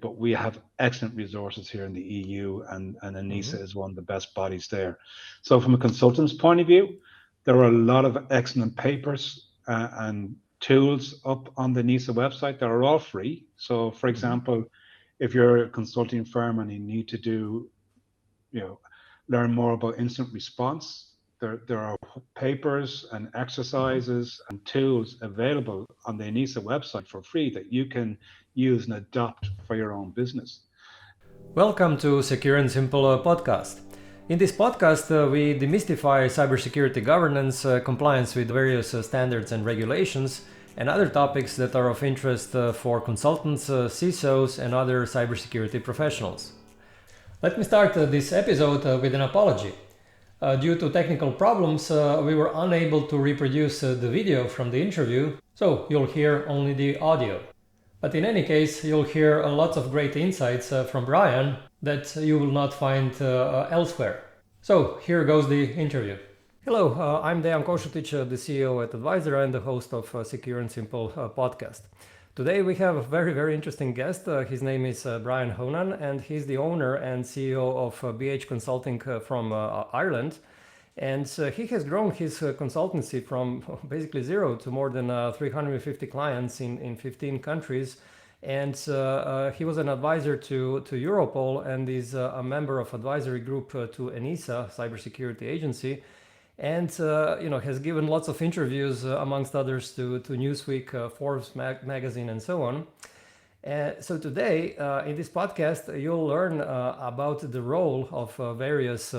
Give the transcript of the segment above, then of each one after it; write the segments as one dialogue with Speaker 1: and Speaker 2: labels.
Speaker 1: but we have excellent resources here in the EU, and
Speaker 2: Hmm.
Speaker 1: ENISA is one of the best bodies there. So from a consultant's point of view, there are a lot of excellent papers and tools up on the ENISA website that are all free. So for
Speaker 2: Hmm.
Speaker 1: example, if you're a consulting firm and you need to do, you know, learn more about incident response, there are papers and
Speaker 2: Hmm.
Speaker 1: exercises and tools available on the ENISA website for free that you can use and adopt for your own business.
Speaker 2: Welcome to Secure and Simple podcast. In this podcast, we demystify cybersecurity governance, compliance with various standards and regulations, and other topics that are of interest for consultants, CISOs, and other cybersecurity professionals. Let me start this episode with an apology. Due to technical problems, we were unable to reproduce the video from the interview, so you'll hear only the audio. But in any case, you'll hear lots of great insights from Brian that you will not find elsewhere. So here goes the interview. Hello, I'm Dejan Kosutic, the CEO at Advisera and the host of Secure and Simple podcast. Today we have a very interesting guest. His name is Brian Honan, and he's the owner and CEO of BH Consulting from Ireland. And he has grown his consultancy from basically zero to more than 350 clients in 15 countries. And he was an advisor to Europol and is a member of advisory group to ENISA, Cybersecurity Agency, and has given lots of interviews, amongst others, to Newsweek, Forbes magazine, and so on. So today, in this podcast, you'll learn about the role of various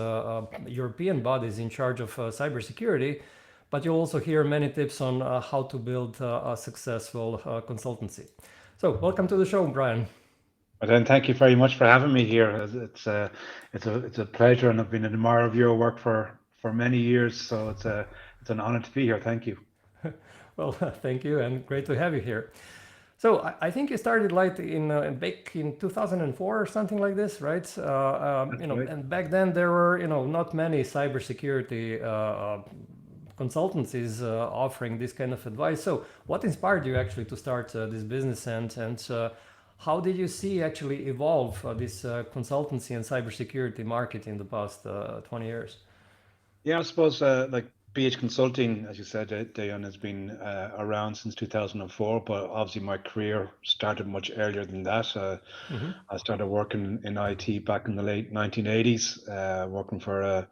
Speaker 2: European bodies in charge of cybersecurity, but you'll also hear many tips on how to build a successful consultancy. So welcome to the show, Brian.
Speaker 1: But then thank you very much for having me here. It's a pleasure, and I've been an admirer of your work for many years. So it's an honor to be here. Thank you.
Speaker 2: Well, thank you, and great to have you here. So I think you started like back in 2004 or something like this, right?
Speaker 1: That's right.
Speaker 2: And back then there were not many cybersecurity consultancies offering this kind of advice. So what inspired you actually to start this business, and how did you see actually evolve this consultancy and cybersecurity market in the past 20 years?
Speaker 1: Yeah, I suppose like BH Consulting, as you said, Dayan, has been around since 2004, but obviously my career started much earlier than that.
Speaker 2: Hmm.
Speaker 1: I started working in IT back in the late 1980s, working for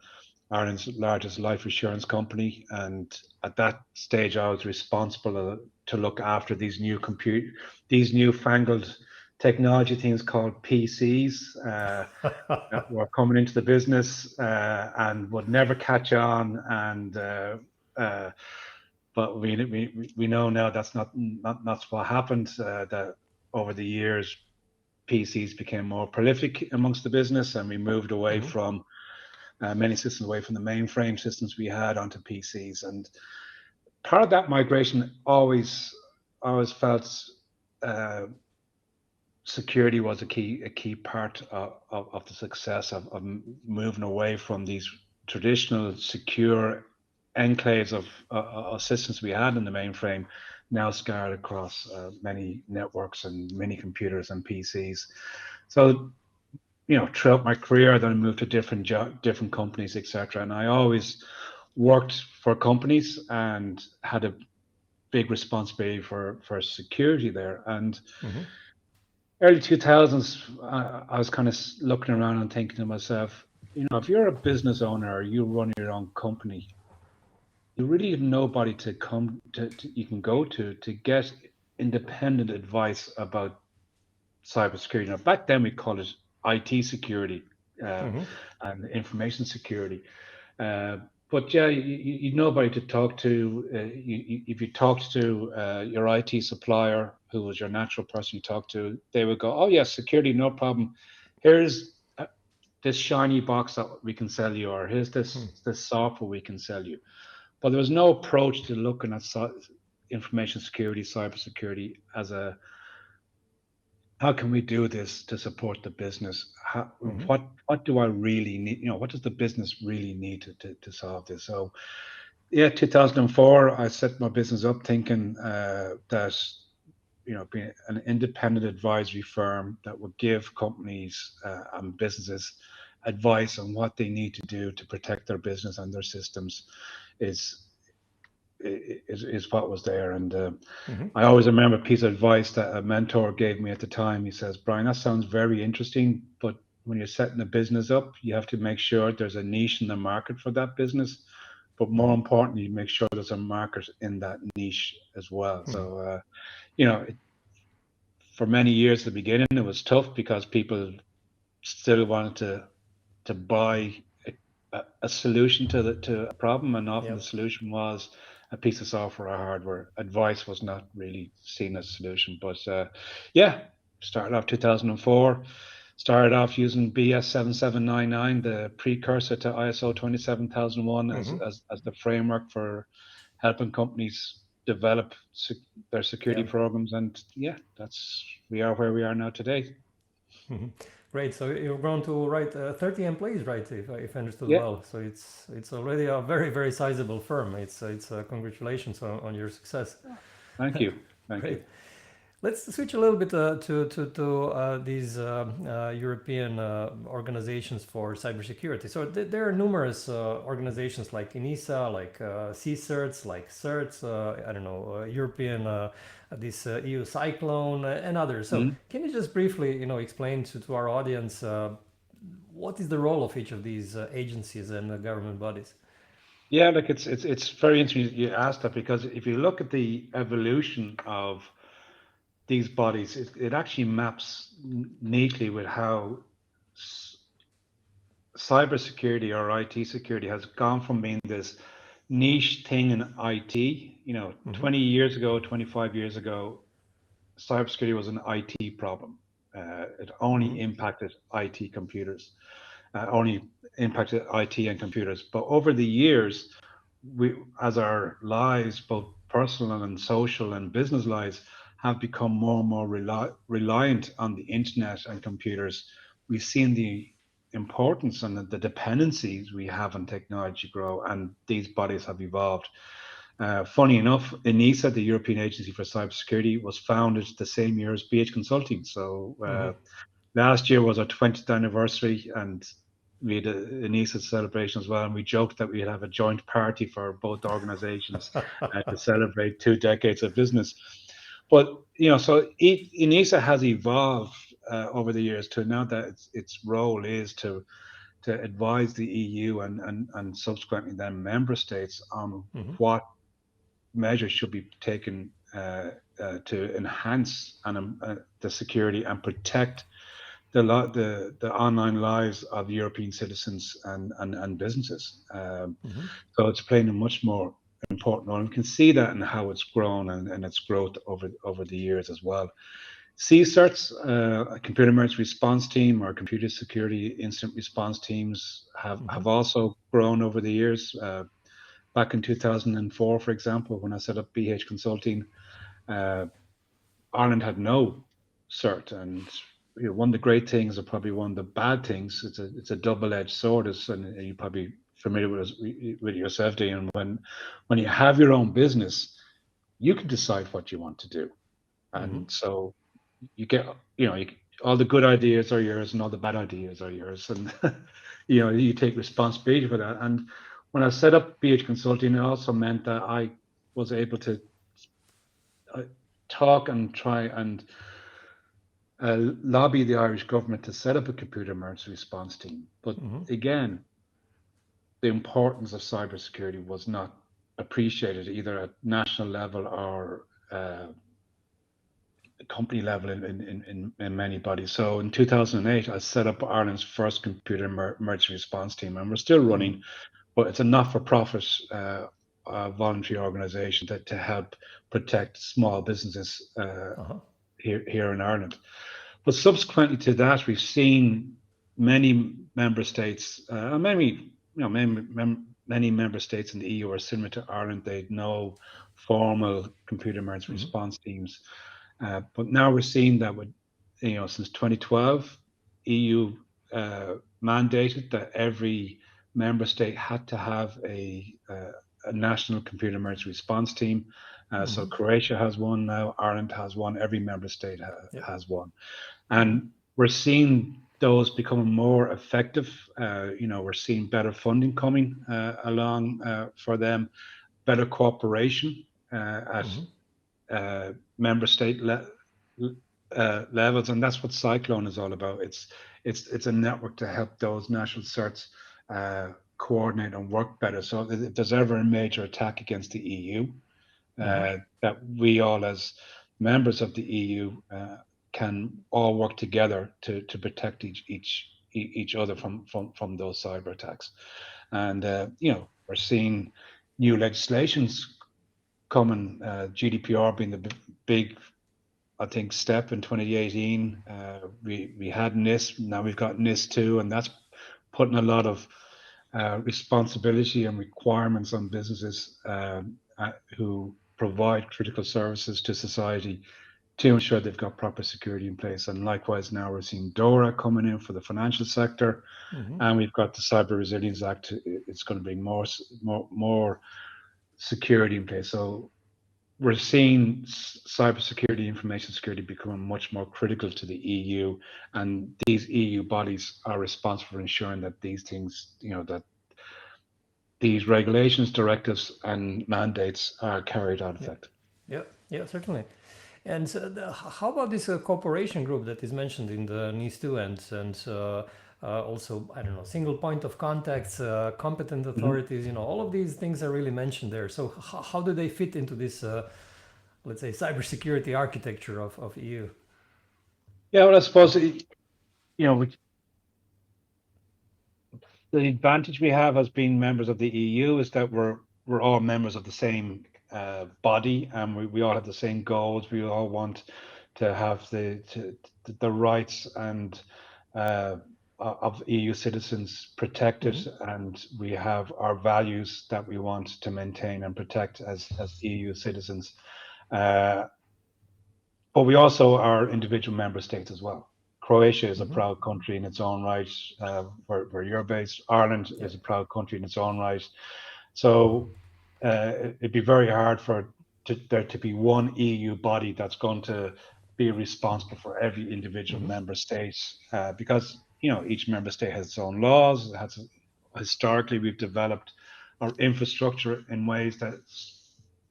Speaker 1: Ireland's largest life insurance company, and at that stage, I was responsible to look after these newfangled technology things called PCs. That were coming into the business and would never catch on. And but we know now that's not what happened. That over the years, PCs became more prolific amongst the business, and we moved away
Speaker 2: Hmm.
Speaker 1: from many systems away from the mainframe systems we had onto PCs. And part of that migration always felt. Uh, Security was a key part of the success of moving away from these traditional secure enclaves of systems we had in the mainframe, now scattered across many networks and many computers and PCs. So throughout my career, then I moved to different companies, etc. And I always worked for companies and had a big responsibility for security there. And
Speaker 2: Hmm.
Speaker 1: early 2000s, I was kind of looking around and thinking to myself, if you're a business owner or you run your own company, you really have nobody to come to you can go to get independent advice about cybersecurity. Now, back then we called it IT security uh,
Speaker 2: Hmm.
Speaker 1: and information security. Uh, but yeah, you nobody to talk to. If you talked to your IT supplier, who was your natural person you talk to, they would go, "Oh yes, security, no problem. Here's this shiny box that we can sell you, or here's this software we can sell you." But there was no approach to looking at information security, cybersecurity as a how can we do this to support the business?
Speaker 2: Hmm.
Speaker 1: What do I really need? What does the business really need to solve this? So yeah, 2004, I set my business up thinking that being an independent advisory firm that would give companies and businesses advice on what they need to do to protect their business and their systems is is what was there. And I always remember a piece of advice that a mentor gave me at the time. He says, Brian, that sounds very interesting, but when you're setting a business up, you have to make sure there's a niche in the market for that business. But more importantly, make sure there's a market in that niche as well. So, for many years at the beginning, it was tough because people still wanted to buy a solution to a problem, and often the solution was a piece of software or hardware. Advice was not really seen as a solution. But started off 2004. Started off using BS 7799, the precursor to ISO 27001, as the framework for helping companies develop their security programs. And we are where we are now today.
Speaker 2: Great. So you've grown to 30 employees, right? If I understood
Speaker 1: Yeah.
Speaker 2: well. So it's already a very, very sizable firm. It's congratulations on your success.
Speaker 1: Thank you. Thank you.
Speaker 2: Let's switch a little bit to these European organizations for cybersecurity. So there are numerous organizations like ENISA, like CCERTs, like CERTs, European, this EU Cyclone, and others. So can you just briefly, explain to our audience what is the role of each of these agencies and government bodies?
Speaker 1: Yeah, look, it's very interesting you asked that, because if you look at the evolution of these bodies, it actually maps neatly with how cybersecurity or IT security has gone from being this niche thing in IT. 20 years ago, 25 years ago, cybersecurity was an IT problem. It only impacted IT computers, only impacted IT and computers. But over the years, as our lives, both personal and social and business lives, have become more and more reliant on the internet and computers, we've seen the importance and the dependencies we have on technology grow, and these bodies have evolved. Funny enough, ENISA, the European Agency for Cybersecurity, was founded the same year as BH Consulting. So last year was our 20th anniversary, and we had an ENISA celebration as well, and we joked that we'd have a joint party for both organizations to celebrate 2 decades of business. But so ENISA has evolved over the years to now that its role is to advise the EU and subsequently then member states on what measures should be taken to enhance the security and protect the online lives of European citizens and businesses. So it's playing a much more important role. And we can see that in how it's grown and its growth over the years as well. CCERTs, a computer emergency response team, or computer security incident response teams have also grown over the years. Back in 2004, for example, when I set up BH Consulting, Ireland had no CERT. And one of the great things, or probably one of the bad things, it's a double-edged sword, and you're probably familiar with yourself, Dejan. When you have your own business, you can decide what you want to do, and so you get all the good ideas are yours and all the bad ideas are yours, and you take responsibility for that. And when I set up BH Consulting, it also meant that I was able to talk and try and lobby the Irish government to set up a computer emergency response team. But again, the importance of cybersecurity was not appreciated either at national level or company level in many bodies. So in 2008, I set up Ireland's first computer emergency response team, and we're still running, but it's a not-for-profit voluntary organization to help protect small businesses here in Ireland. But subsequently to that, we've seen many member states, many member states in the EU are similar to Ireland. They know formal computer emergency response teams. But now we're seeing that since 2012, EU mandated that every member state had to have a national computer emergency response team. So Croatia has one now, Ireland has one, every member state
Speaker 2: Yep.
Speaker 1: has one. And we're seeing those becoming more effective. We're seeing better funding coming along for them, better cooperation at member state levels, and that's what Cyclone is all about. It's a network to help those national certs coordinate and work better. So if there's ever a major attack against the EU, that we all as members of the EU can all work together to protect each other from those cyber attacks. And we're seeing new legislations coming, GDPR being the big, I think, step in 2018. We had NIS, now we've got NIS 2, and that's putting a lot of responsibility and requirements on businesses who provide critical services to society to ensure they've got proper security in place. And likewise, now we're seeing DORA coming in for the financial sector, and we've got the Cyber Resilience Act. It's going to bring more security in place. So we're seeing cybersecurity, information security becoming much more critical to the EU, and these EU bodies are responsible for ensuring that these things, that these regulations, directives, and mandates are carried out effect.
Speaker 2: Yeah, certainly. And how about this cooperation group that is mentioned in the NIS2 and also, I don't know, single point of contacts, competent authorities, all of these things are really mentioned there. So how do they fit into this, let's say, cybersecurity architecture of EU?
Speaker 1: Yeah, well, I suppose, the advantage we have as being members of the EU is that we're all members of the same body, and we all have the same goals. We all want to have the rights and of EU citizens protected, and we have our values that we want to maintain and protect as EU citizens. But we also are individual member states as well. Croatia is a proud country in its own right, where you're based. Ireland is a proud country in its own right. So it'd be very hard for there to be one EU body that's going to be responsible for every individual member state, because each member state has its own laws. Historically, we've developed our infrastructure in ways that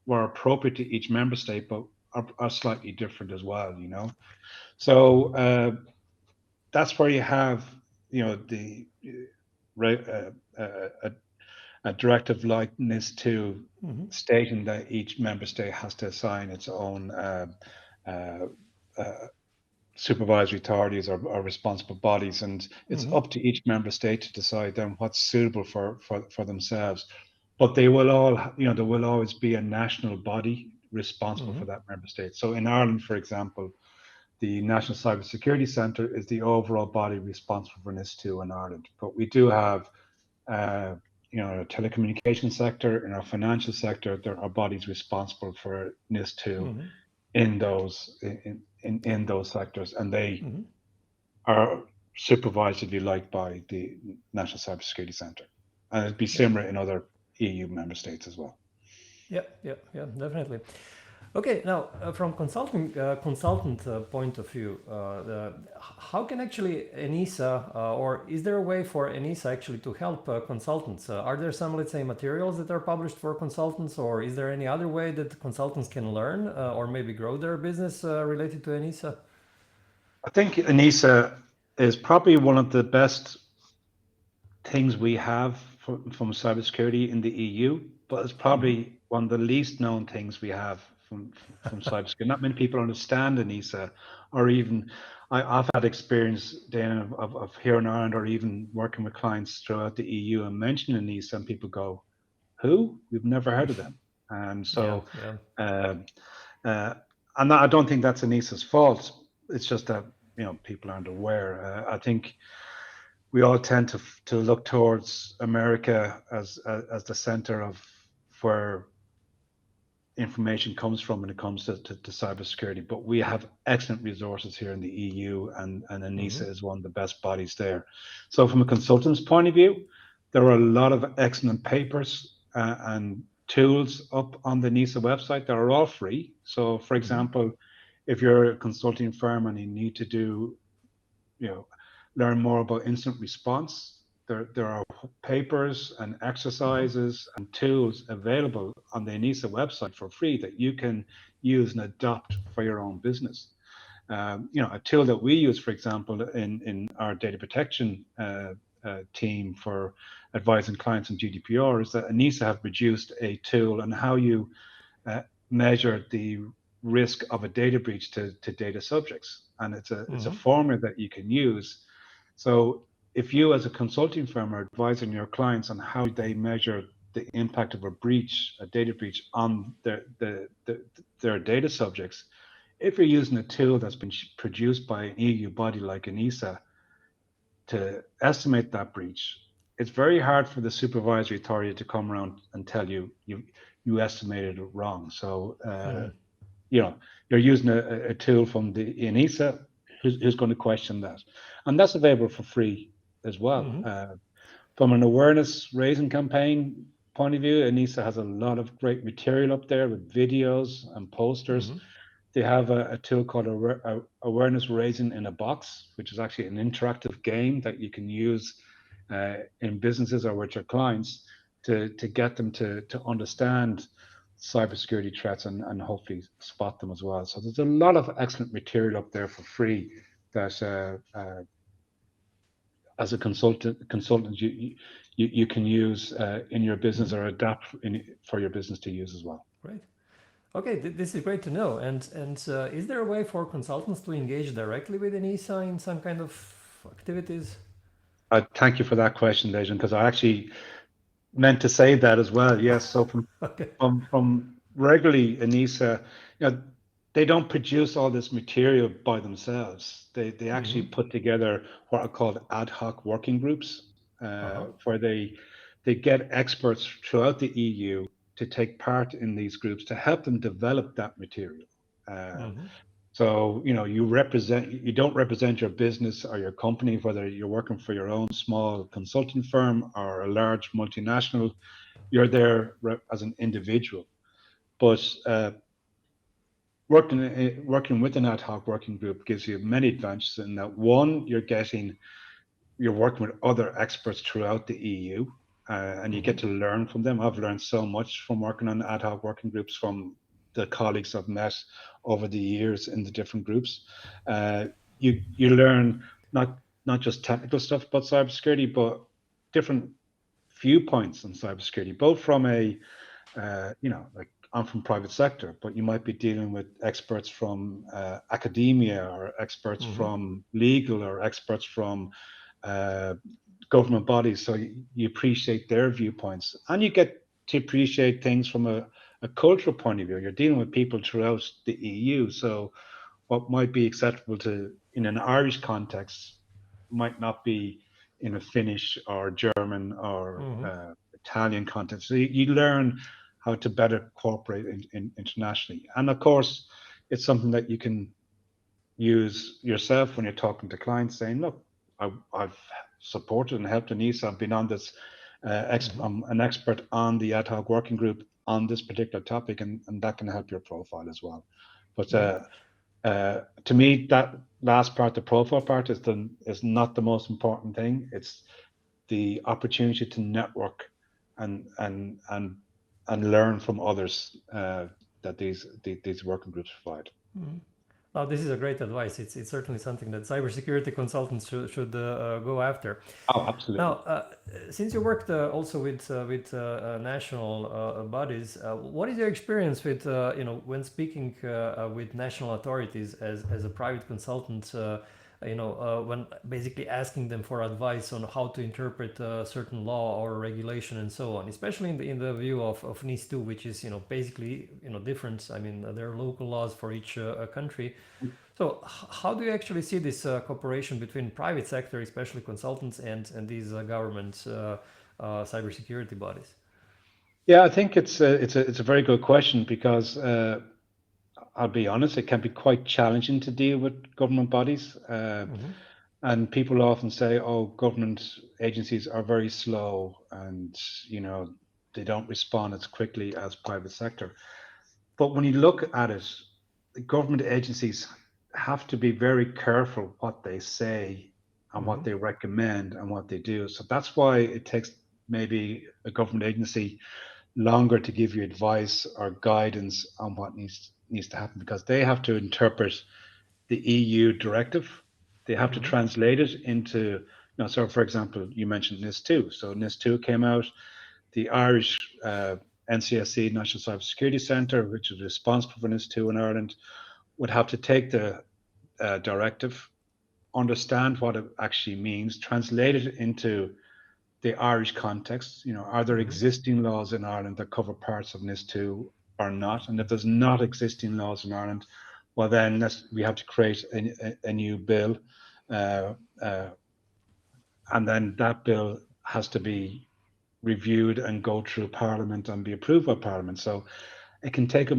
Speaker 1: were appropriate to each member state, but are slightly different as well. So that's where you have a directive like NIS2 stating that each member state has to assign its own supervisory authorities or responsible bodies, and it's up to each member state to decide then what's suitable for themselves. But they will all, there will always be a national body responsible for that member state. So in Ireland, for example, the National Cybersecurity Centre is the overall body responsible for NIS2 in Ireland. But we do have, our telecommunications sector, in our financial sector, there are bodies responsible for NIS2 in those in those sectors, and they are supervised, if you like, by the National Cybersecurity Centre, and it'd be similar in other EU member states as well.
Speaker 2: Yeah, definitely. Okay, now from consultant point of view, how can actually ENISA, or is there a way for ENISA actually to help consultants? Are there some, let's say, materials that are published for consultants, or is there any other way that consultants can learn or maybe grow their business related to ENISA?
Speaker 1: I think ENISA is probably one of the best things we have from cybersecurity in the EU, but it's probably one of the least known things we have from cybersecurity. Not many people understand ENISA, or even I've had experience, Dan, of here in Ireland, or even working with clients throughout the EU and mentioning ENISA, and people go, "Who? We've never heard of them." And so, and I don't think that's ENISA's fault. It's just that people aren't aware. I think we all tend to look towards America as the center of where information comes from when it comes to cybersecurity, but we have excellent resources here in the EU, and ENISA is one of the best bodies there. So from a consultant's point of view, there are a lot of excellent papers and tools up on the NISA website that are all free. So, for example, if you're a consulting firm and you need to learn more about incident response, there are papers and exercises and tools available on the NISA website for free that you can use and adopt for your own business. A tool that we use, for example, in our data protection team for advising clients on GDPR, is that NISA have produced a tool on how you measure the risk of a data breach to data subjects, and it's a formula that you can use. So if you, as a consulting firm, are advising your clients on how they measure the impact of a data breach on their data subjects, if you're using a tool that's been produced by an EU body like ENISA to estimate that breach, it's very hard for the supervisory authority to come around and tell you estimated it wrong. So you're using a tool from the ENISA who's going to question that, and that's available for free as well. From an awareness raising campaign point of view, ENISA has a lot of great material up there with videos and posters. They have a tool called Awareness Raising in a Box, which is actually an interactive game that you can use in businesses or with your clients to get them to understand cybersecurity threats and hopefully spot them as well. So there's a lot of excellent material up there for free that as a consultant you can use in your business or adapt for your business to use as well.
Speaker 2: Great. Okay, this is great to know. And is there a way for consultants to engage directly with ENISA in some kind of activities?
Speaker 1: Thank you for that question, Dejan, because I actually meant to say that as well. Yes, so from regularly ENISA, they don't produce all this material by themselves. They actually put together what are called ad hoc working groups, where they get experts throughout the EU to take part in these groups to help them develop that material. So you don't represent your business or your company, whether you're working for your own small consulting firm or a large multinational. You're there as an individual, but working with an ad hoc working group gives you many advantages in that, one, you're working with other experts throughout the EU, and you get to learn from them. I've learned so much from working on ad hoc working groups from the colleagues I've met over the years in the different groups. You learn not just technical stuff about cybersecurity, but different viewpoints on cybersecurity, both from like I'm from private sector, but you might be dealing with experts from academia or experts from legal or experts from government bodies. So you appreciate their viewpoints, and you get to appreciate things from a cultural point of view. You're dealing with people throughout the EU, so what might be acceptable in an Irish context might not be in a Finnish or German or Italian context. So you learn how to better cooperate internationally. And of course, it's something that you can use yourself when you're talking to clients, saying, look, I've supported and helped ENISA. I've been on this, I'm an expert on the ad hoc working group on this particular topic, and that can help your profile as well. But to me, that last part, the profile part, is not the most important thing. It's the opportunity to network and learn from others that these working groups provide.
Speaker 2: Oh, this is a great advice. It's certainly something that cybersecurity consultants should go after.
Speaker 1: Oh, absolutely.
Speaker 2: Now, since you worked also with national bodies, what is your experience with when speaking with national authorities as a private consultant? When basically asking them for advice on how to interpret a certain law or regulation and so on, especially in the view of NIS2, which is basically different. I mean, there are local laws for each country. So how do you actually see this cooperation between private sector, especially consultants, and these government cybersecurity bodies?
Speaker 1: Yeah, I think it's a very good question, because I'll be honest, it can be quite challenging to deal with government bodies. And people often say, oh, government agencies are very slow, and they don't respond as quickly as private sector. But when you look at it, the government agencies have to be very careful what they say and what
Speaker 2: Hmm.
Speaker 1: they recommend and what they do. So that's why it takes maybe a government agency longer to give you advice or guidance on what needs to happen, because they have to interpret the EU directive. They have to
Speaker 2: Hmm.
Speaker 1: translate it into, so for example, you mentioned NIS2. So NIS2 came out, the Irish NCSC, National Cybersecurity Centre, which is responsible for NIS2 in Ireland, would have to take the directive, understand what it actually means, translate it into the Irish context. Are there
Speaker 2: Hmm.
Speaker 1: existing laws in Ireland that cover parts of NIS2 or not? And if there's not existing laws in Ireland, well, then we have to create a new bill, uh, uh, and then that bill has to be reviewed and go through Parliament and be approved by Parliament. So it can take a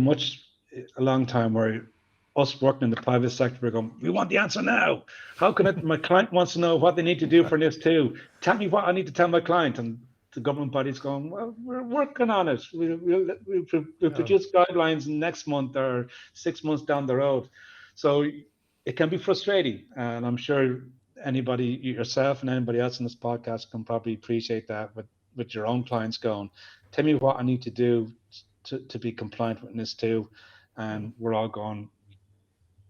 Speaker 1: long time, where us working in the private sector, we're going, we want the answer now. How can it? My client wants to know what they need to do for this too. Tell me what I need to tell my client. And the government body's going, well, we're working on it. We'll
Speaker 2: Yeah.
Speaker 1: produce guidelines next month or 6 months down the road. So it can be frustrating. And I'm sure anybody, yourself and anybody else in this podcast, can probably appreciate that with your own clients going, tell me what I need to do to be compliant with this too.
Speaker 2: Mm.
Speaker 1: And we're all going,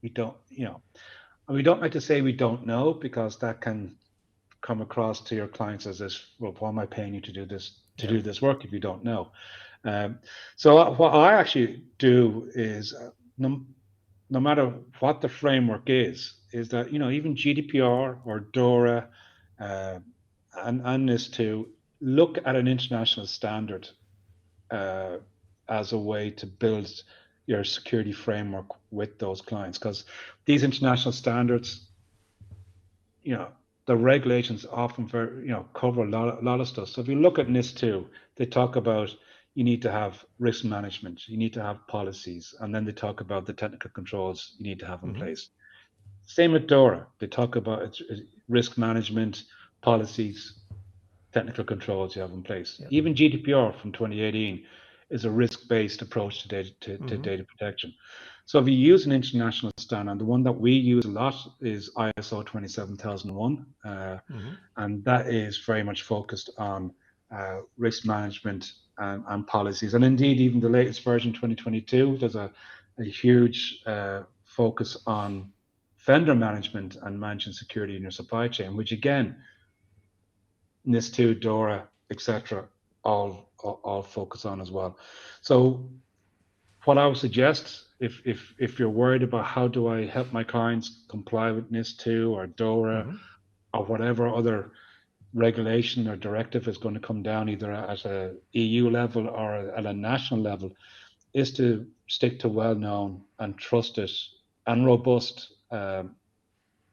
Speaker 1: we don't, and we don't like to say we don't know, because that can come across to your clients as this, well, why am I paying you to do this,
Speaker 2: Yeah.
Speaker 1: work if you don't know? Um, so what I actually do is, no matter what the framework is that, even GDPR or DORA, uh, and this to look at an international standard, uh, as a way to build your security framework with those clients, because these international standards, you know, the regulations often cover a lot of stuff. So if you look at NIS2, they talk about, you need to have risk management, you need to have policies, and then they talk about the technical controls you need to have in
Speaker 2: Hmm.
Speaker 1: place. Same with DORA. They talk about it's risk management, policies, technical controls you have in place.
Speaker 2: Yeah.
Speaker 1: Even GDPR from 2018 is a risk-based approach to data
Speaker 2: Hmm.
Speaker 1: data protection. So if you use an international standard, the one that we use a lot is ISO 27001,
Speaker 2: Hmm.
Speaker 1: and that is very much focused on risk management and policies. And indeed, even the latest version, 2022, there's a huge focus on vendor management and managing security in your supply chain, which again, NIS2, DORA, etc., all focus on as well. So what I would suggest, if you're worried about how do I help my clients comply with NIS2 or DORA
Speaker 2: Hmm.
Speaker 1: or whatever other regulation or directive is going to come down, either at a EU level or at a national level, is to stick to well-known and trusted and robust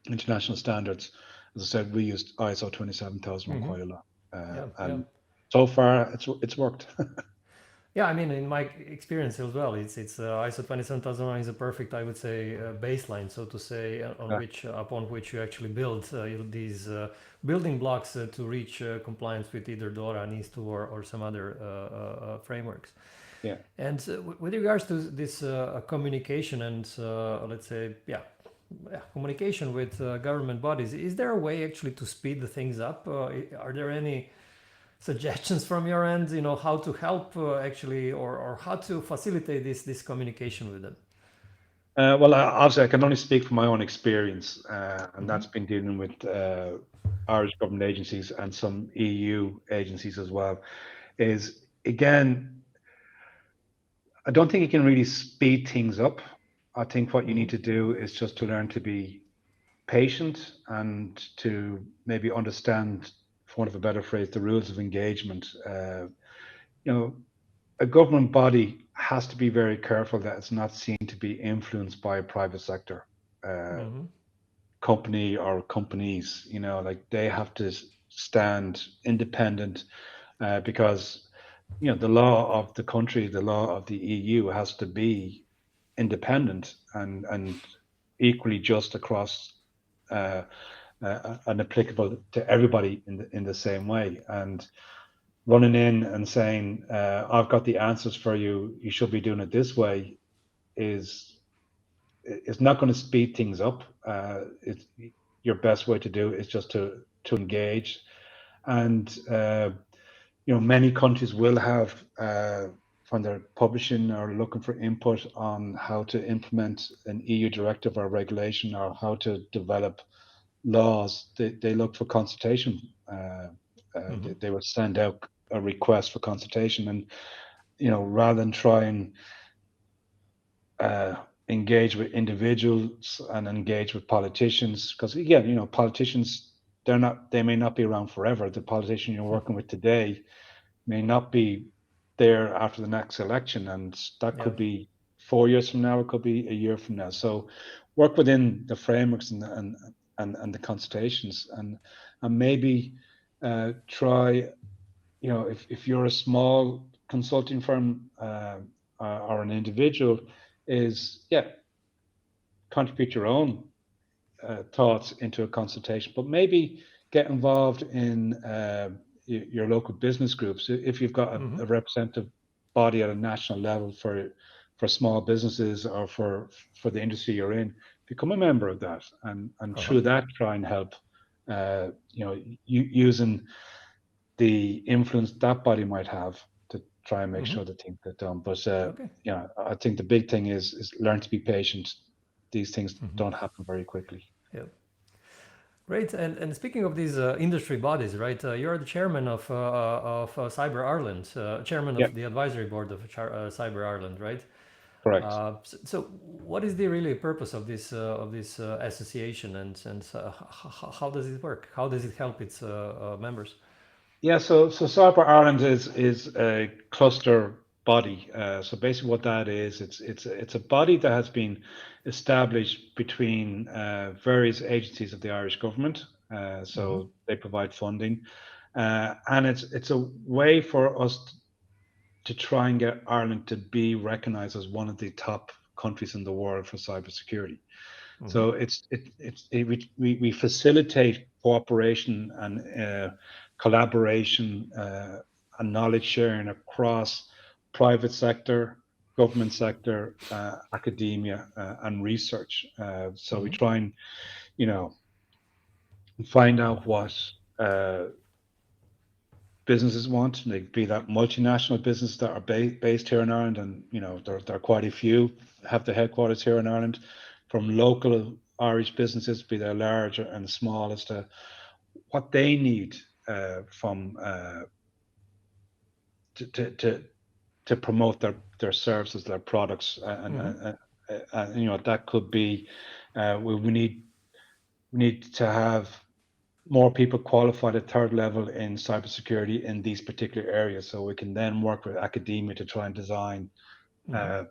Speaker 1: international standards. As I said, we used ISO 27001
Speaker 2: Hmm.
Speaker 1: quite a lot,
Speaker 2: Yeah. Yeah.
Speaker 1: and so far it's worked.
Speaker 2: Yeah, I mean, in my experience as well, it's ISO 27001 is a perfect, I would say, baseline, so to say, on
Speaker 1: Yeah,
Speaker 2: which upon which you actually build these building blocks to reach compliance with either DORA, NIS2, or some other frameworks.
Speaker 1: yeah.
Speaker 2: And with regards to this communication and let's say, communication with government bodies, is there a way actually to speed the things up? Are there any suggestions from your end, how to help actually, or how to facilitate this communication with them?
Speaker 1: Well, obviously, I can only speak from my own experience, and
Speaker 2: Hmm.
Speaker 1: that's been dealing with Irish government agencies and some EU agencies as well. Is again, I don't think you can really speed things up. I think what you
Speaker 2: Hmm.
Speaker 1: need to do is just to learn to be patient and to maybe understand, for want of a better phrase, the rules of engagement. You know, a government body has to be very careful that it's not seen to be influenced by a private sector uh,
Speaker 2: Hmm.
Speaker 1: company or companies. Like they have to stand independent, because the law of the country, the law of the EU has to be independent and equally just across, and applicable to everybody in the same way. And running in and saying, I've got the answers for you, you should be doing it this way, is not going to speed things up. It's your best way to do it is just to engage. And many countries will have when they're publishing or looking for input on how to implement an EU directive or regulation or how to develop laws, they look for consultation. They will send out a request for consultation, and rather than try and engage with individuals and engage with politicians, because again, politicians, they may not be around forever. The politician you're working with today may not be there after the next election, and that
Speaker 2: Yeah.
Speaker 1: could be 4 years from now, it could be a year from now. So work within the frameworks and the consultations, and maybe try, if you're a small consulting firm or an individual, is contribute your own thoughts into a consultation, but maybe get involved in your local business groups. If you've got a representative body at a national level for small businesses or for the industry you're in, become a member of that, and through that try and help. Using the influence that body might have to try and make sure that things get done. But
Speaker 2: Okay.
Speaker 1: I think the big thing is learn to be patient. These things don't happen very quickly.
Speaker 2: Yeah. Great. And speaking of these industry bodies, right? You're the chairman of Cyber Ireland, chairman
Speaker 1: Yeah,
Speaker 2: of the advisory board of Cyber Ireland, right?
Speaker 1: correct.
Speaker 2: So what is the really purpose of this association, and how does it work? How does it help its members?
Speaker 1: Yeah, so Cyber Ireland is a cluster body. So basically, what that is, it's a body that has been established between various agencies of the Irish government. So they provide funding, and it's a way for us to try and get Ireland to be recognised as one of the top countries in the world for cybersecurity. So we facilitate cooperation and collaboration and knowledge sharing across private sector, government sector, academia, and research. So we try and you know find out what uh, businesses want, like be that multinational businesses that are based here in Ireland, and there are quite a few have the headquarters here in Ireland, from local Irish businesses, be they large and small, as to what they need from to promote their services, their products, and that could be we need to have more people qualified at third level in cybersecurity in these particular areas, so we can then work with academia to try and design uh,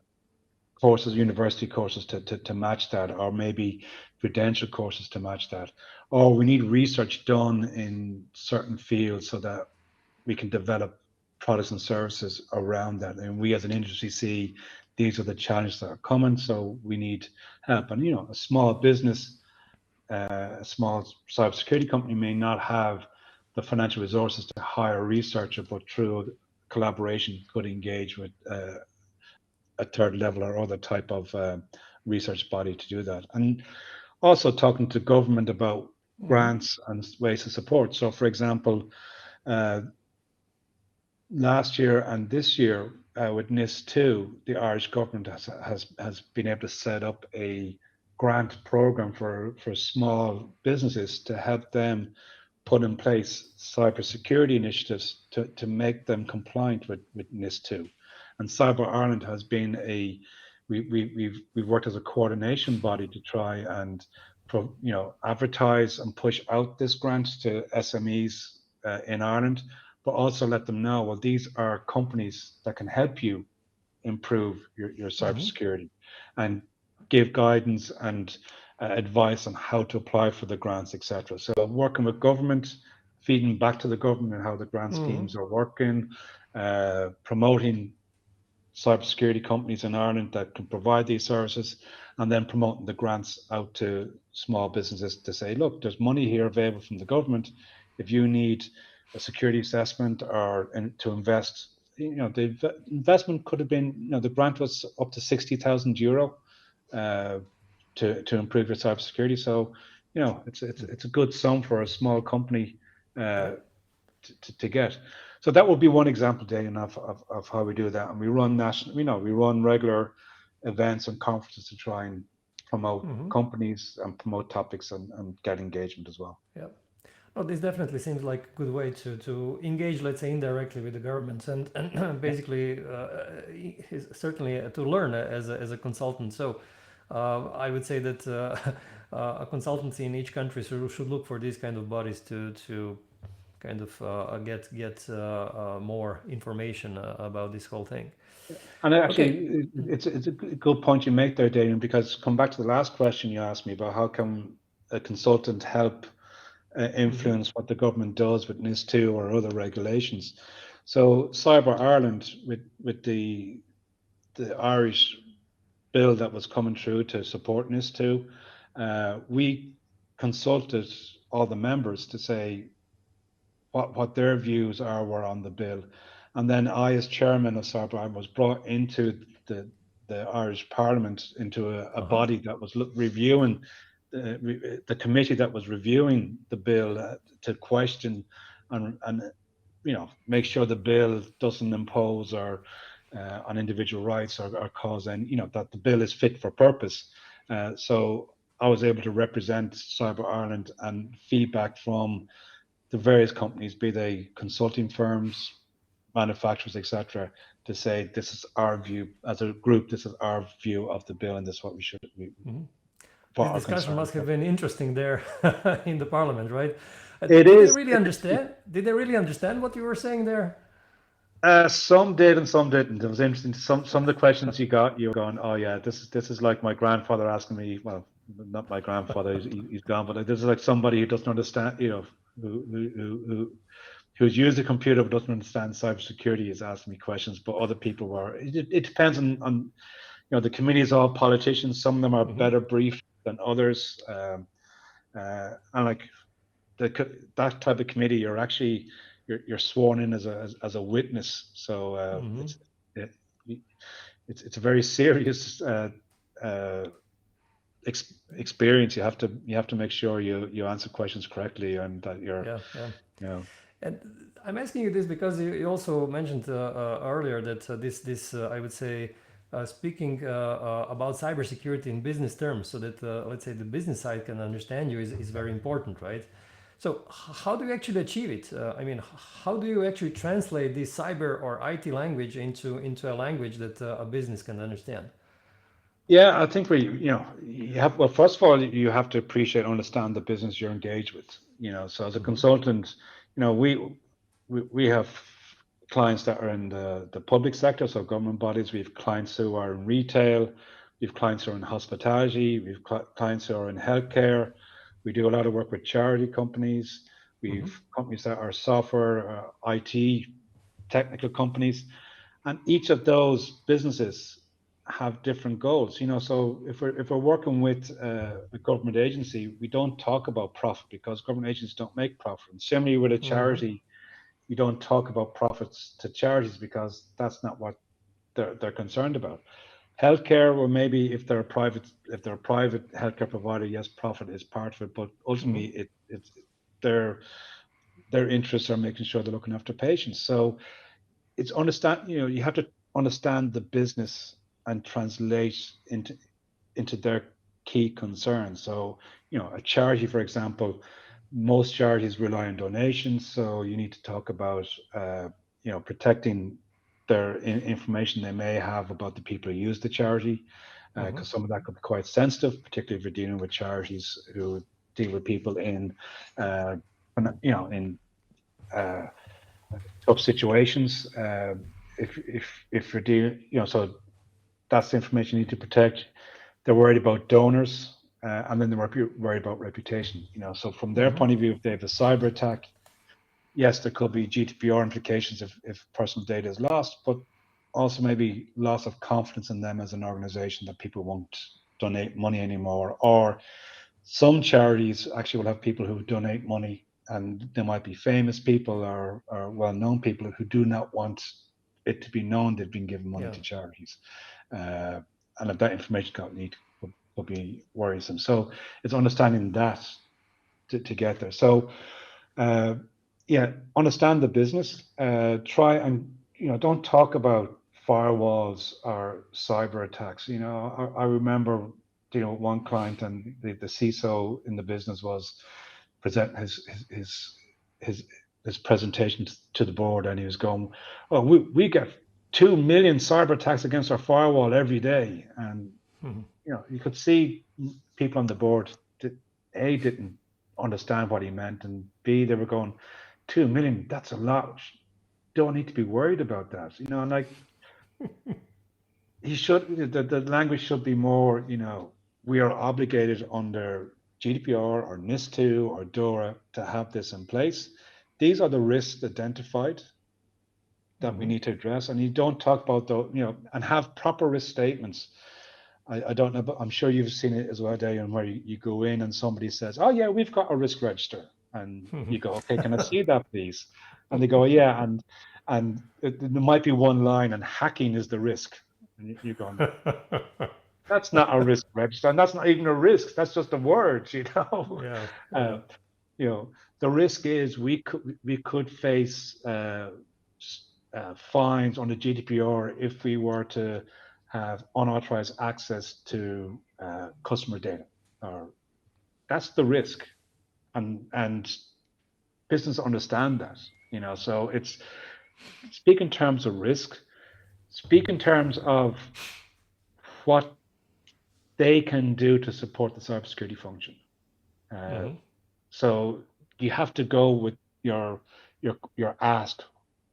Speaker 1: courses, university courses to match that, or maybe credential courses to match that. Or we need research done in certain fields so that we can develop products and services around that. And we as an industry see these are the challenges that are coming, so we need help. And a small business, a small cybersecurity company may not have the financial resources to hire a researcher, but through collaboration could engage with a third level or other type of research body to do that. And also talking to government about grants and ways to support. So, for example, uh, last year and this year with NIS2, the Irish government has been able to set up a grant program for small businesses to help them put in place cybersecurity initiatives to make them compliant with NIS2. And Cyber Ireland has been we've worked as a coordination body to try and advertise and push out this grant to SMEs in Ireland, but also let them know, well, these are companies that can help you improve your cybersecurity, and give guidance and advice on how to apply for the grants, etc. So working with government, feeding back to the government how the grant schemes are working, promoting cybersecurity companies in Ireland that can provide these services, and then promoting the grants out to small businesses to say, look, there's money here available from the government. If you need a security assessment or to invest. The investment could have been, the grant was up to €60,000 to improve your cybersecurity. So, it's a good sum for a small company
Speaker 2: Yeah.
Speaker 1: to get. So that would be one example, Dane, of how we do that. And we run national, we run regular events and conferences to try and promote companies and promote topics and get engagement as well.
Speaker 2: Yeah. No, this definitely seems like a good way to engage, let's say, indirectly with the governments and basically certainly to learn as a consultant. So I would say that a consultancy in each country should look for these kind of bodies to kind of get more information about this whole thing.
Speaker 1: And actually,
Speaker 2: Okay.
Speaker 1: it's a good point you make there, Daniel, because come back to the last question you asked me about how can a consultant help influence what the government does with NIS2 or other regulations. So Cyber Ireland, with the Irish bill that was coming through to support NIS2, we consulted all the members to say what their views were on the bill. And then I, as chairman of Cyber Ireland, was brought into the Irish Parliament, into a body that was reviewing the committee that was reviewing the bill to question and make sure the bill doesn't impose or on individual rights or cause any, that the bill is fit for purpose. So I was able to represent Cyber Ireland and feedback from the various companies, be they consulting firms, manufacturers, etc., to say this is our view as a group. This is our view of the bill, and this is what we should.
Speaker 2: This discussion must have been interesting there in the parliament, right?
Speaker 1: It
Speaker 2: Did they
Speaker 1: is.
Speaker 2: really understand? Did they really understand what you were saying there?
Speaker 1: Some did and some didn't. It was interesting. Some of the questions you got, you were going, "Oh yeah, this is like my grandfather asking me." Well, not my grandfather; he's gone. But this is like somebody who doesn't understand. Who's used a computer but doesn't understand cybersecurity is asking me questions. But other people were. It depends on the committee is all politicians. Some of them are better briefed than others, and like that type of committee, you're actually you're sworn in as a witness. So it's a very serious experience. You have to make sure you answer questions correctly and that you're
Speaker 2: And I'm asking you this because you also mentioned earlier that this I would say speaking about cybersecurity in business terms, so that let's say the business side can understand you is very important, right? So how do you actually achieve it? I mean, how do you actually translate this cyber or IT language into a language that a business can understand?
Speaker 1: Yeah, I think you have, well, first of all, you have to appreciate, understand the business you're engaged with. So as a consultant, we have clients that are in the public sector, so government bodies. We have clients who are in retail. We have clients who are in hospitality. We have clients who are in healthcare. We do a lot of work with charity companies. We have companies that are software, IT, technical companies, and each of those businesses have different goals. So if we're working with a government agency, we don't talk about profit because government agencies don't make profit. And similarly with a charity, we don't talk about profits to charities because that's not what they're concerned about. Healthcare, or maybe if they're a private healthcare provider, yes, profit is part of it, but ultimately it's their interests are making sure they're looking after patients. So it's understand, you have to understand the business and translate into their key concerns. So, a charity, for example, most charities rely on donations. So you need to talk about, protecting their information they may have about the people who use the charity, because some of that could be quite sensitive, particularly if you're dealing with charities who deal with people in, in tough situations. If you're dealing, so that's the information you need to protect. They're worried about donors, and then they're worried about reputation. So from their point of view, if they have a cyber attack, yes, there could be GDPR implications if personal data is lost, but also maybe loss of confidence in them as an organization, that people won't donate money anymore. Or some charities actually will have people who donate money there might be famous people or well-known people who do not want it to be known they've been given money
Speaker 2: Yeah.
Speaker 1: to charities, and if that information got leaked, would be worrisome. So it's understanding that to get there. So yeah, understand the business. Try and don't talk about firewalls or cyber attacks. I remember dealing with one client, and the CISO in the business was present his his presentation to the board, and he was going, "Oh, we get 2 million cyber attacks against our firewall every day," and you could see people on the board that A, didn't understand what he meant, and B, they were going, 2 million, that's a lot. Don't need to be worried about that. And like the language should be more, we are obligated under GDPR or NIS2 or DORA to have this in place. These are the risks identified that we need to address. And you don't talk about and have proper risk statements. I don't know, but I'm sure you've seen it as well, Dejan, where you go in and somebody says, "Oh yeah, we've got a risk register," and you go, "Okay, can I see that, please?" And they go, "Yeah," and there might be one line, and hacking is the risk, and you're going, "That's not a risk register, and that's not even a risk. That's just a word,
Speaker 2: Yeah.
Speaker 1: Uh, the risk is we could face fines on the GDPR if we were to have unauthorized access to customer data. That's the risk, and business understand that. So it's speak in terms of risk, speak in terms of what they can do to support the cybersecurity function. So you have to go with your ask,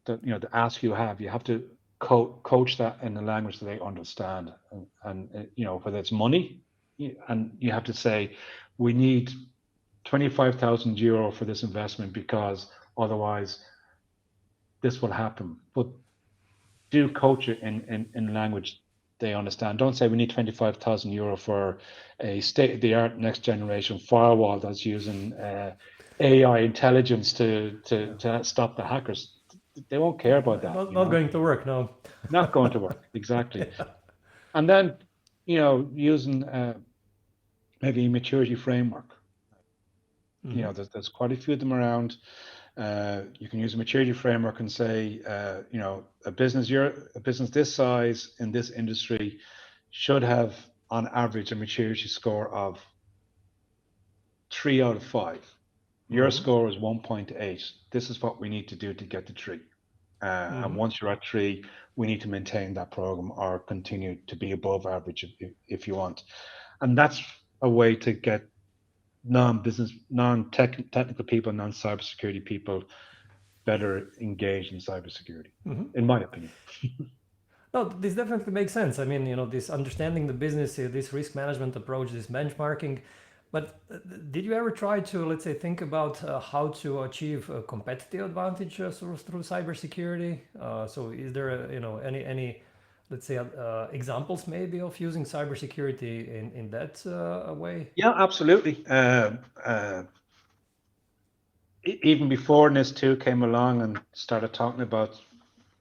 Speaker 1: the ask you have. You have to coach that in a language that they understand, and whether it's money, and you have to say, we need 25,000 euro for this investment because otherwise this will happen. But do coach it in language they understand. Don't say we need 25,000 euro for a state-of-the-art next generation firewall that's using AI intelligence to stop the hackers. They won't care about that.
Speaker 2: Not going to work, no.
Speaker 1: Not going to work, exactly. And then, using maybe a maturity framework. There's quite a few of them around. You can use a maturity framework and say, a business this size in this industry should have, on average, a maturity score of 3 out of 5. Your score is 1.8. This is what we need to do to get to 3. And once you're at 3, we need to maintain that program or continue to be above average if you want. And that's a way to get non-business, non-technical people, non-cybersecurity people better engaged in cybersecurity, in my opinion.
Speaker 2: No, this definitely makes sense. I mean, this understanding the business, this risk management approach, this benchmarking. But did you ever try to, let's say, think about how to achieve a competitive advantage through cybersecurity? So, is there, any, let's say, examples maybe of using cybersecurity in that way?
Speaker 1: Yeah, absolutely. Even before NIS2 came along and started talking about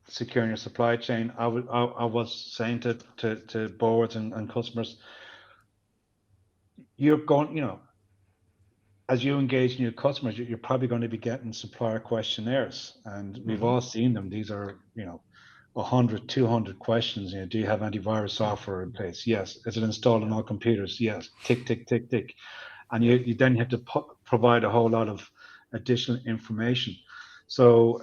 Speaker 1: securing your supply chain, I was saying to boards and customers, you're going, as you engage new customers, you're probably going to be getting supplier questionnaires, and we've all seen them. These are, 100, 200 questions. Do you have antivirus software in place? Yes. Is it installed on all computers? Yes. Tick, tick, tick, tick. And you then have to provide a whole lot of additional information. So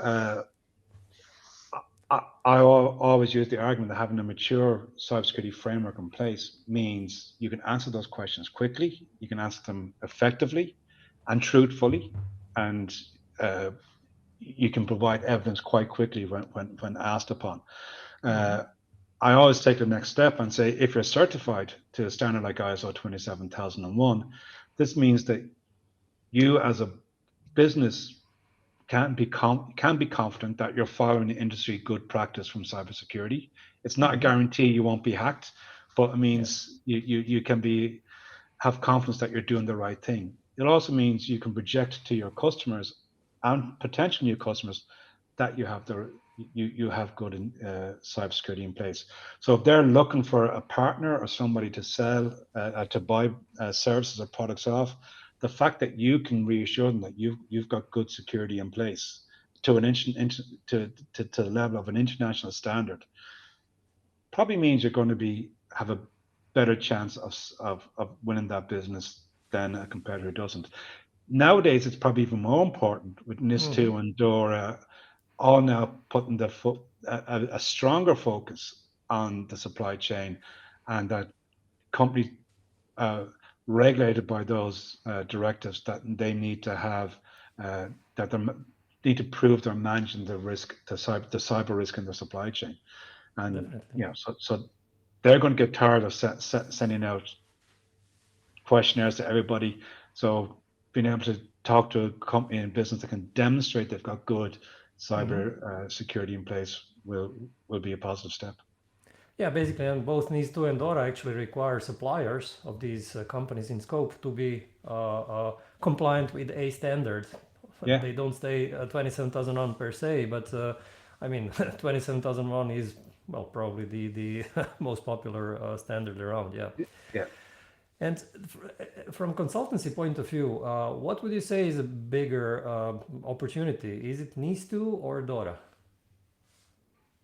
Speaker 1: I always use the argument that having a mature cybersecurity framework in place means you can answer those questions quickly, you can answer them effectively and truthfully, and you can provide evidence quite quickly when asked upon. I always take the next step and say, if you're certified to a standard like ISO 27001, this means that you as a business can be confident that you're following the industry good practice from cybersecurity. It's not a guarantee you won't be hacked, but it means you can have confidence that you're doing the right thing. it also means you can project to your customers and potential new customers that you have good cybersecurity in place. So if they're looking for a partner or somebody to sell to buy services or products off, the fact that you can reassure them that you've got good security in place to to the level of an international standard probably means you're going to have a better chance of winning that business than a competitor who doesn't. Nowadays, it's probably even more important with
Speaker 2: Mm-hmm.
Speaker 1: NIS2 and DORA all now putting a stronger focus on the supply chain, and that companies uh, regulated by those directives that they need to have that they need to prove they're managing the risk, the cyber risk in their supply chain. And
Speaker 2: Definitely.
Speaker 1: so they're going to get tired of sending out questionnaires to everybody. So being able to talk to a company in business that can demonstrate they've got good
Speaker 2: Mm-hmm.
Speaker 1: cyber security in place will be a positive step.
Speaker 2: Yeah, basically, and both NIS2 and DORA actually require suppliers of these companies in scope to be compliant with a standard.
Speaker 1: Yeah,
Speaker 2: They don't stay 27,001 per se, but I mean, 27,001 is, well, probably the most popular standard around, yeah.
Speaker 1: yeah.
Speaker 2: And from consultancy point of view, what would you say is a bigger opportunity? Is it NIS2 or DORA?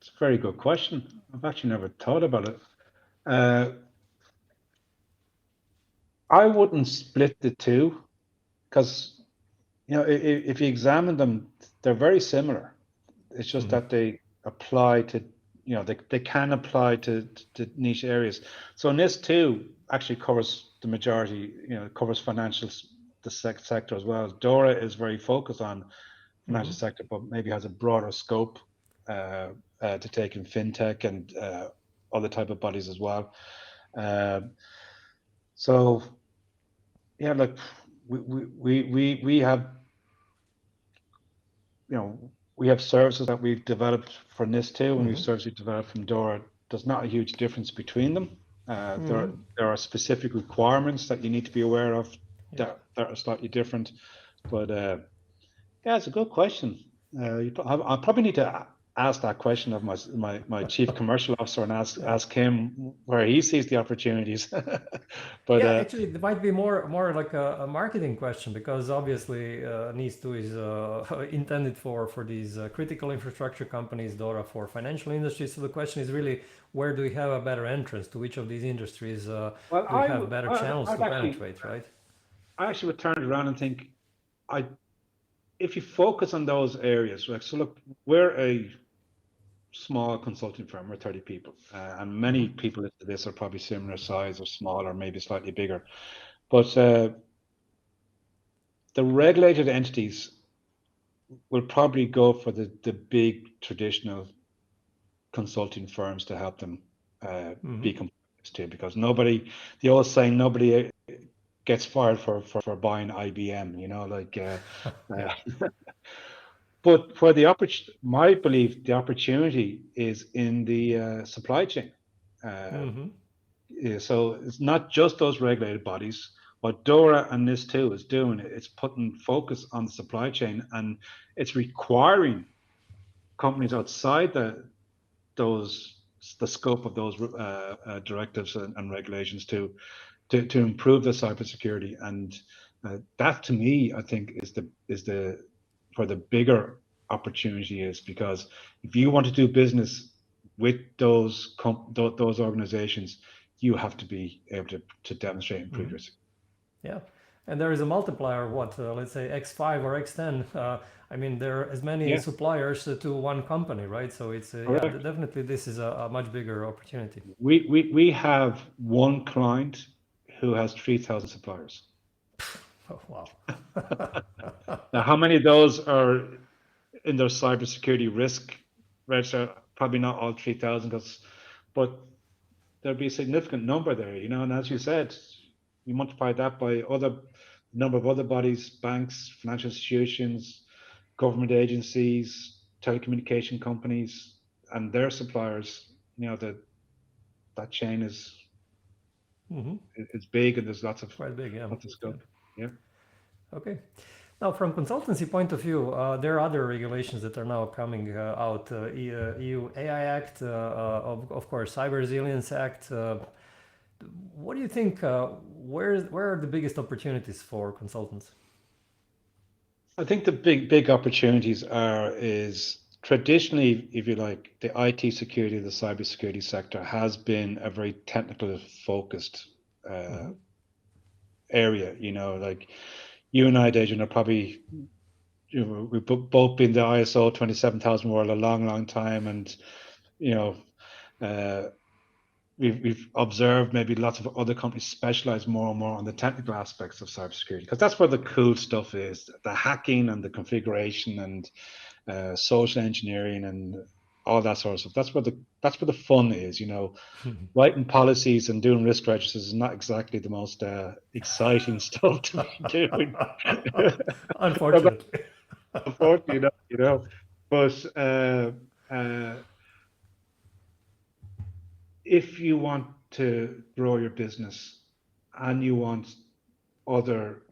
Speaker 1: It's a very good question. I've actually never thought about it. Uh, I wouldn't split the two because if you examine them, they're very similar. It's just
Speaker 2: Mm-hmm.
Speaker 1: that they apply to, they can apply to niche areas. So NIS2 actually covers the majority, covers the sector as well. DORA is very focused on
Speaker 2: Mm-hmm.
Speaker 1: financial sector, but maybe has a broader scope to take in fintech and other type of bodies as well. Um, so yeah, like we have we have services that we've developed for NIS2 and we've
Speaker 2: Mm-hmm.
Speaker 1: services we've developed from DORA. There's not a huge difference between them.
Speaker 2: Mm-hmm.
Speaker 1: There are specific requirements that you need to be aware of
Speaker 2: Yeah.
Speaker 1: that are slightly different. But yeah, it's a good question. I probably need to ask that question of my chief commercial officer and
Speaker 2: Yeah.
Speaker 1: ask him where he sees the opportunities. But
Speaker 2: Yeah, actually, it might be more like a marketing question because obviously NIS2 is intended for these critical infrastructure companies, DORA for financial industries. So the question is really, where do we have a better entrance to which of these industries
Speaker 1: well,
Speaker 2: do we have better channels
Speaker 1: I'd
Speaker 2: to
Speaker 1: actually
Speaker 2: penetrate, right?
Speaker 1: I actually would turn it around and think I if you focus on those areas, like so look, we're a small consulting firm, we're 30 people, and
Speaker 2: Mm-hmm.
Speaker 1: many people into this are probably similar size or smaller, maybe slightly bigger. But the regulated entities will probably go for the big traditional consulting firms to help them
Speaker 2: Mm-hmm.
Speaker 1: be compliant to, because the old saying, nobody gets fired for buying IBM,
Speaker 2: Yeah.
Speaker 1: uh, but for the my belief, the opportunity is in the supply chain. Uh,
Speaker 2: Mm-hmm.
Speaker 1: so it's not just those regulated bodies. What DORA and NIS2 is doing, it's putting focus on the supply chain, and it's requiring companies outside the scope of those directives and regulations to improve the cybersecurity. And that, to me, I think is the where the bigger opportunity is, because if you want to do business with those organizations, you have to be able to demonstrate and prove
Speaker 2: Mm-hmm.
Speaker 1: your.
Speaker 2: Yeah. And there is a multiplier, what, let's say X5 or X10. I mean, there are as many
Speaker 1: Yeah,
Speaker 2: suppliers to one company, right? So it's, yeah,
Speaker 1: correct.
Speaker 2: definitely this is a much bigger opportunity.
Speaker 1: We have one client who has 3,000 suppliers.
Speaker 2: Oh, wow.
Speaker 1: Now, how many of those are in their cybersecurity risk register? Probably not all 3,000, but there'll be a significant number there, and as you said, you multiply that by other number of other bodies, banks, financial institutions, government agencies, telecommunication companies, and their suppliers. That chain is
Speaker 2: Mm-hmm.
Speaker 1: big, and there's lots of
Speaker 2: Quite big, yeah.
Speaker 1: lots of
Speaker 2: Yeah.
Speaker 1: scope. Yeah.
Speaker 2: Okay. Now, from consultancy point of view, there are other regulations that are now coming out. EU AI Act, of course, Cyber Resilience Act. What do you think? Where are the biggest opportunities for consultants?
Speaker 1: I think the big opportunities is traditionally, if you like, the IT security, the cybersecurity sector has been a very technical focused uh,
Speaker 2: Mm-hmm.
Speaker 1: area. Like you and I, Dejan, are probably we've both been the ISO 27000 world a long time, and you know uh, we've observed maybe lots of other companies specialize more and more on the technical aspects of cybersecurity because that's where the cool stuff is, the hacking and the configuration and social engineering and all that sort of stuff. That's where the fun is. Writing policies and doing risk registers is not exactly the most exciting stuff to be doing.
Speaker 2: Unfortunately.
Speaker 1: Unfortunately, but uh, if you want to grow your business and you want other,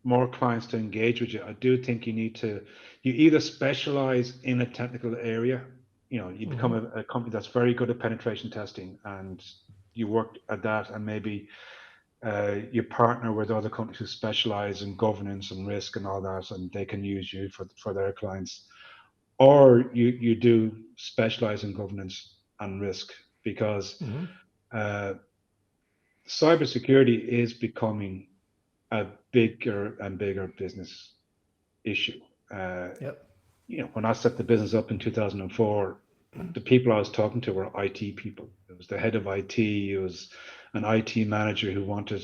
Speaker 1: more clients to engage with you, I do think you either specialize in a technical area, you become
Speaker 2: Mm-hmm.
Speaker 1: a company that's very good at penetration testing and you work at that, and maybe you partner with other companies who specialize in governance and risk and all that, and they can use you for their clients. Or you do specialize in governance and risk because
Speaker 2: Mm-hmm.
Speaker 1: uh, cybersecurity is becoming a bigger and bigger business issue. Uh,
Speaker 2: Yep.
Speaker 1: when I set the business up in 2004, the people I was talking to were IT people. It was the head of IT, it was an IT manager who wanted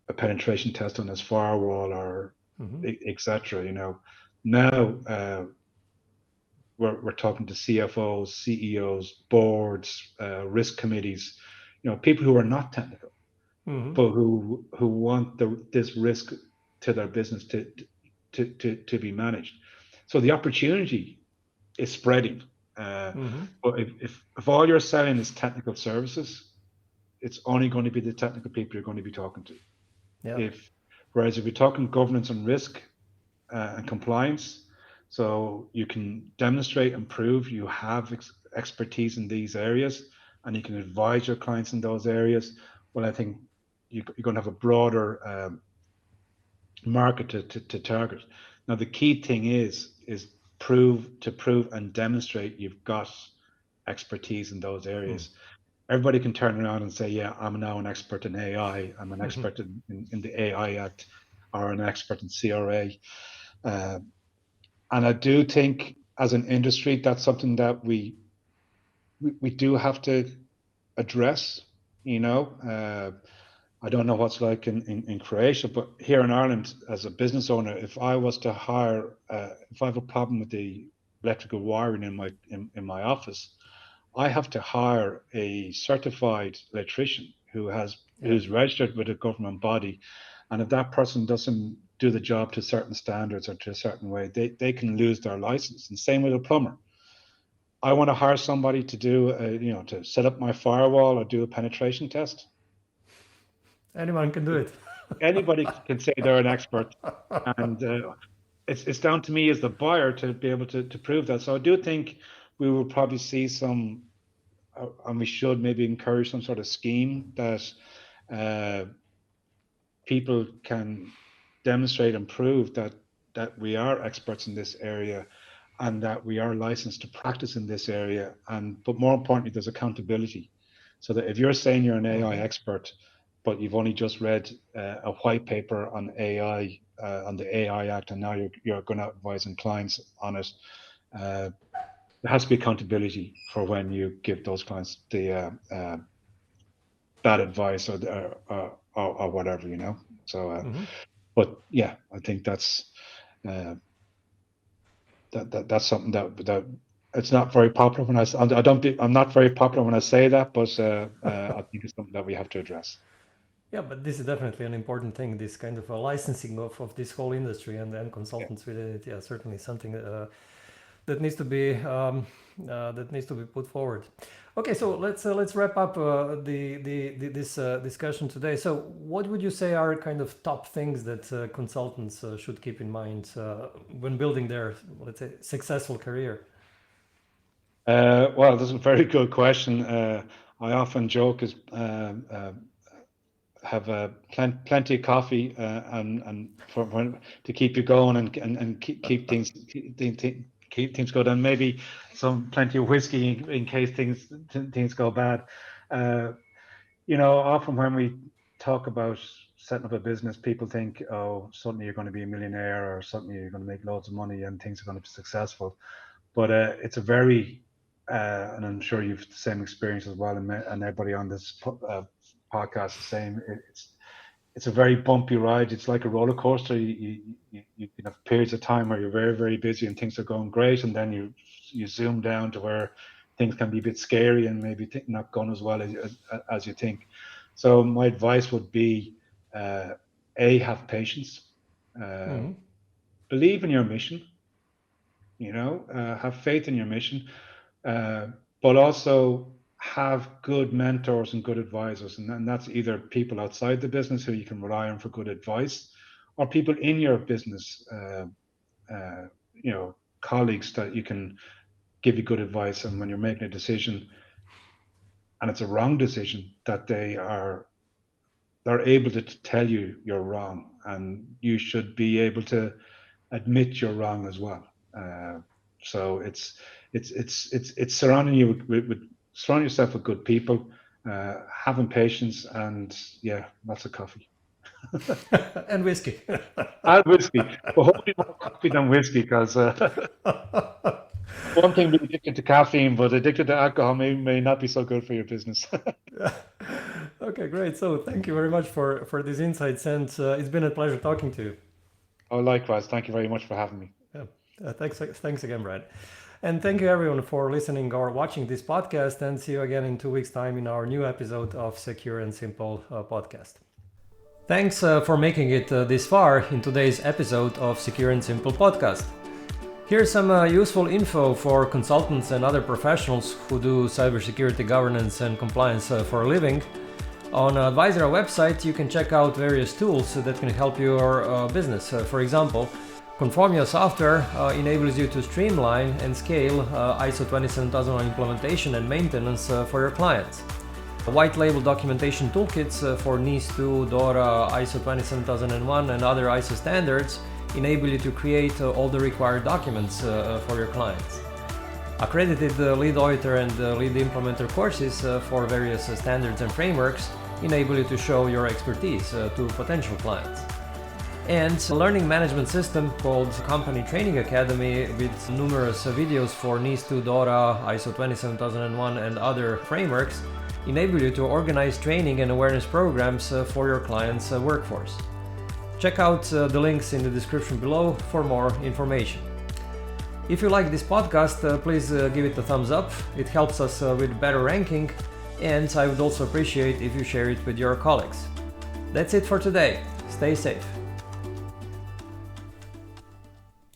Speaker 1: a penetration test on his firewall or
Speaker 2: Mm-hmm.
Speaker 1: etc. Now we're talking to CFOs, CEOs, boards, risk committees, people who are not technical,
Speaker 2: Mm-hmm.
Speaker 1: but who want this risk to their business to be managed. So the opportunity is spreading.
Speaker 2: Mm-hmm.
Speaker 1: But if all you're selling is technical services, it's only going to be the technical people you're going to be talking to.
Speaker 2: Yeah.
Speaker 1: Whereas if you're talking governance and risk and compliance, so you can demonstrate and prove you have expertise in these areas, and you can advise your clients in those areas. Well, I think you're going to have a broader market to target. Now, the key thing is prove and demonstrate you've got expertise in those
Speaker 2: Mm.
Speaker 1: areas. Everybody can turn around and say, yeah, I'm now an expert in AI. I'm an expert in the AI Act or an expert in CRA. Uh, and I do think as an industry, that's something that we do have to address. I don't know what's like in Croatia, but here in Ireland, as a business owner, if I was to hire, if I have a problem with the electrical wiring in my office, I have to hire a certified electrician
Speaker 2: Yeah.
Speaker 1: who's registered with a government body, and if that person doesn't do the job to certain standards or to a certain way, they can lose their license. And same with a plumber. I want to hire somebody to to set up my firewall or do a penetration test.
Speaker 2: Anyone can do it.
Speaker 1: Anybody can say they're an expert, and it's down to me as the buyer to be able to prove that. So I do think we will probably see some, and we should maybe encourage some sort of scheme that uh, people can demonstrate and prove that we are experts in this area and that we are licensed to practice in this area. But more importantly, there's accountability. So that if you're saying you're an AI
Speaker 2: Mm-hmm.
Speaker 1: expert, but you've only just read a white paper on AI, on the AI Act, and now you're going out advising clients on it, there has to be accountability for when you give those clients the bad advice or whatever. So,
Speaker 2: Mm-hmm.
Speaker 1: but yeah, I think uh, that's something that it's not very popular when I'm not very popular when I say that, but I think it's something that we have to address.
Speaker 2: Yeah, but this is definitely an important thing. This kind of a licensing of this whole industry and
Speaker 1: Yeah.
Speaker 2: consultants within it. Yeah, certainly something that needs to be that needs to be put forward. Okay, so let's wrap up this discussion today. So, what would you say are kind of top things that consultants should keep in mind when building their, let's say, successful career?
Speaker 1: Well, this is a very good question. I often joke is have plenty of coffee and to keep you going and keep things good, and maybe plenty of whiskey in case things go bad. Often when we talk about setting up a business, people think, oh, suddenly you're going to be a millionaire, or suddenly you're going to make loads of money and things are going to be successful. But it's a very and I'm sure you've the same experience as well, and everybody on this podcast the same. It's a very bumpy ride. It's like a roller coaster. You have periods of time where you're very, very busy and things are going great, and then you zoom down to where things can be a bit scary and maybe not going as well as you think. So my advice would be, have patience, believe in your mission. Have faith in your mission, but also have good mentors and good advisors, and that's either people outside the business who you can rely on for good advice, or people in your business, colleagues that you can give you good advice. And when you're making a decision and it's a wrong decision, that they're able to tell you you're wrong, and you should be able to admit you're wrong as well. So it's surrounding yourself with good people, having patience, and lots of coffee.
Speaker 2: And whiskey.
Speaker 1: And whiskey, but hopefully more coffee than whiskey, because one thing being addicted to caffeine, but addicted to alcohol may not be so good for your business.
Speaker 2: Okay, great. So thank you very much for these insights, and it's been a pleasure talking to you.
Speaker 1: Oh, likewise. Thank you very much for having me.
Speaker 2: Yeah. Thanks again, Brad. And thank you everyone for listening or watching this podcast, and see you again in 2 weeks' time in our new episode of Secure and Simple podcast. Thanks for making it this far in today's episode of Secure and Simple podcast. Here's some useful info for consultants and other professionals who do cybersecurity governance and compliance for a living. On Advisera website, you can check out various tools that can help your business. For example, Conformio software enables you to streamline and scale ISO 27001 implementation and maintenance for your clients. White label documentation toolkits for NIS2, DORA, ISO 27001 and other ISO standards enable you to create all the required documents for your clients. Accredited lead auditor and lead implementer courses for various standards and frameworks enable you to show your expertise to potential clients. And a learning management system called Company Training Academy with numerous videos for NIS2, DORA, ISO 27001 and other frameworks enable you to organize training and awareness programs for your clients' workforce. Check out the links in the description below for more information. If you like this podcast, please give it a thumbs up. It helps us with better ranking, and I would also appreciate if you share it with your colleagues. That's it for today. Stay safe.